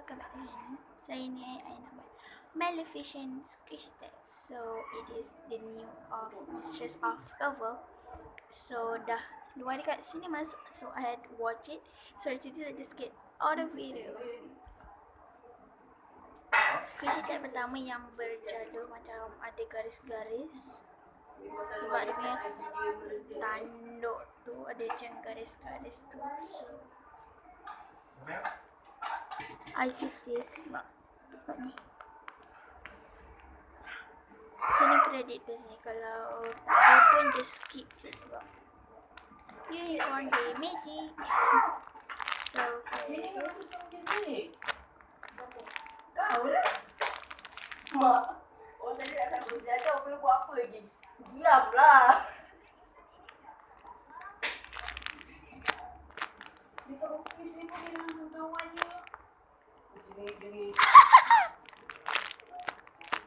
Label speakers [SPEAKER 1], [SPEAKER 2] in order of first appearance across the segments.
[SPEAKER 1] welcome back to channel. So ini I nak buat Maleficent squishy test. So it is the new of Mistress of Evil. So dah luar dekat cinemas. So I had to watch it. So jadi just get all the video. Squishy test pertama yang berjalur macam ada garis-garis. Sebab dia punya tanduk tu ada macam garis-garis tu. So I choose this sebab ni. Sini kredit biasanya, kalau tak ada pun just skip je sebab unicorn day magic. So
[SPEAKER 2] kau lah mak orang tadi nak sambung senjata apa lu buat apa lagi diamlah dia tak ofis ni pun dengan kawannya jadi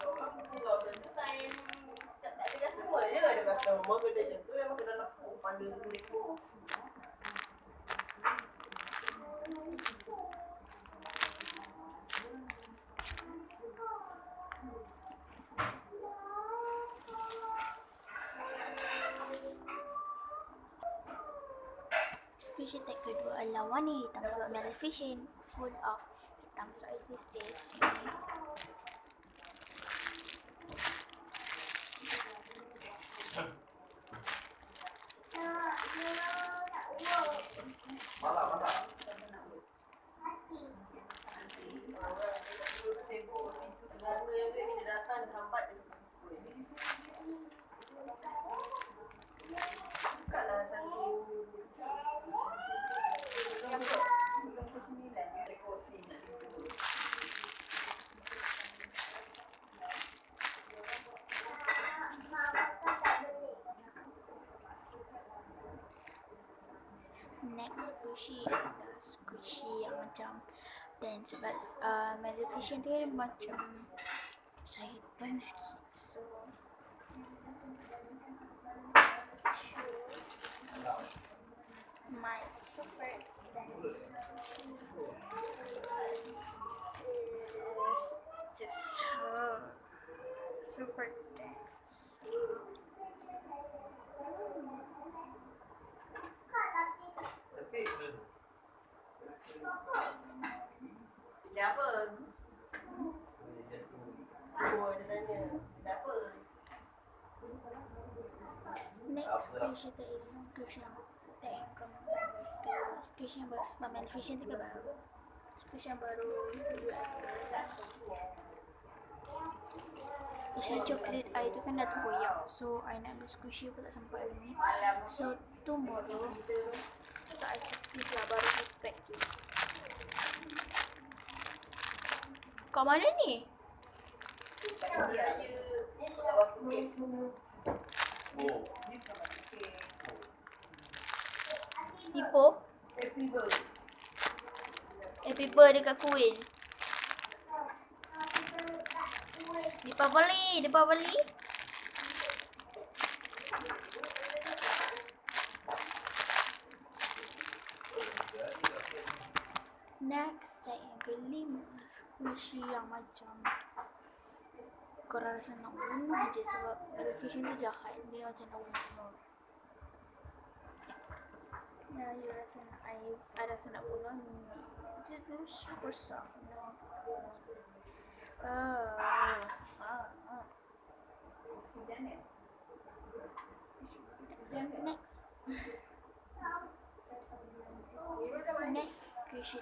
[SPEAKER 2] orang pun tengok macam tu time tak ada customer je ada customer kena macam tu memang kena nak pada kulit tu.
[SPEAKER 1] squishy tag kedua adalah warna hitam sebab Maleficent full of hitam. So I use this. Next squishy adalah squishy yang macam dance sebab Maleficent dia macam syaitan sikit. So my super dance is just super dance.
[SPEAKER 2] Dia apa? Oh, dia tanya. Dia apa?
[SPEAKER 1] Next squishy tag is squishy yang squishy yang baru sebab Maleficent tu baru. Squishy yang baru squishy coklat I tu kan dah terkoyak. So I nak ambil squishy pun tak sampai hari ni. So tomorrow so I squishy lah baru pack je. Kat mana ni? Tipu? Happy birthday dekat kuil. Dipabali. Next tag yang kelima, squishy yang macam korang rasa nak bunuh je sebab Maleficent tu jahat. Dia macam nak bunuh. Nah, you rasa nak I rasa nak bunuh ni. This is super soft. Next squishy.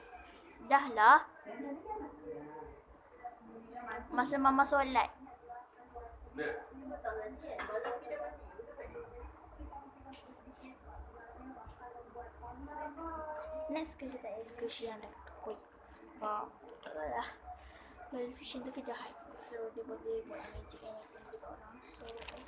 [SPEAKER 1] Dah lah. Masa mama solat. Next squishy tak is squishy yang dah terkoyak sebab lah Maleficent tu kejahat. So dia boleh buat magic anything dekat orang. So I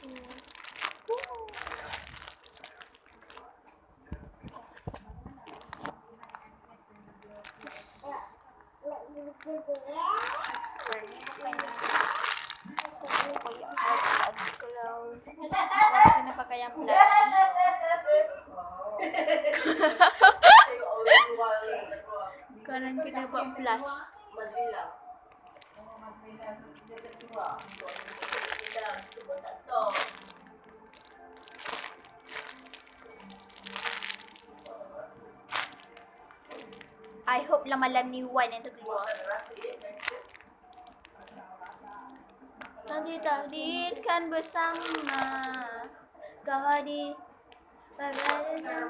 [SPEAKER 1] guess kalau kena pakai yang blush. Korang kena buat blush.
[SPEAKER 2] Mazlila. Oh, Mazlila dia kedua. Mazlila cuma tak tahu.
[SPEAKER 1] I hope lah malam ni Wan yang terkeluar. Nanti takdirkan bersama. Kau hadir bagaimana?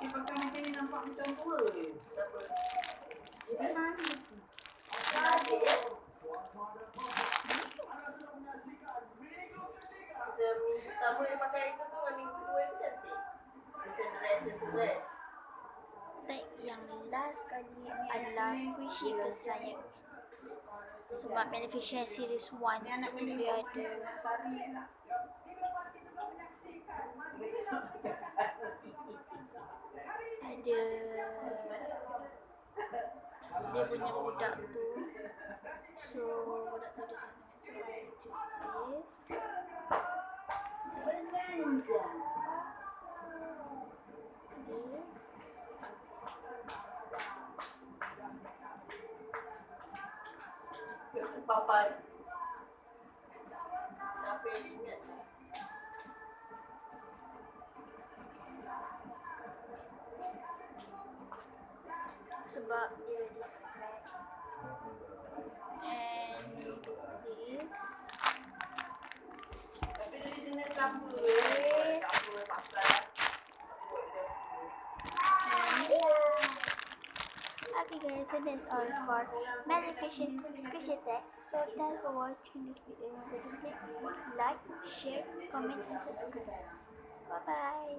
[SPEAKER 2] Pakai macam ni nampak macam tua je. Ini mana? Minggu pertama dia pakai itu tu, minggu kedua itu cantik. Macam dress itu kan.
[SPEAKER 1] Yang last kali adalah squishy kesayangan. Sebab Maleficent series 1 dia ada dia punya budak tu. So budak tu dia sangat. So I choose this.
[SPEAKER 2] Papai. Siapa yang ingat?
[SPEAKER 1] Sebab dia defect. And this.
[SPEAKER 2] Tapi di sini kenapa? Kenapa pasal?
[SPEAKER 1] Okay guys, so that's all for maleficent squishy text. So thanks for watching this video. Don't forget to click like, share, comment and subscribe. Bye bye.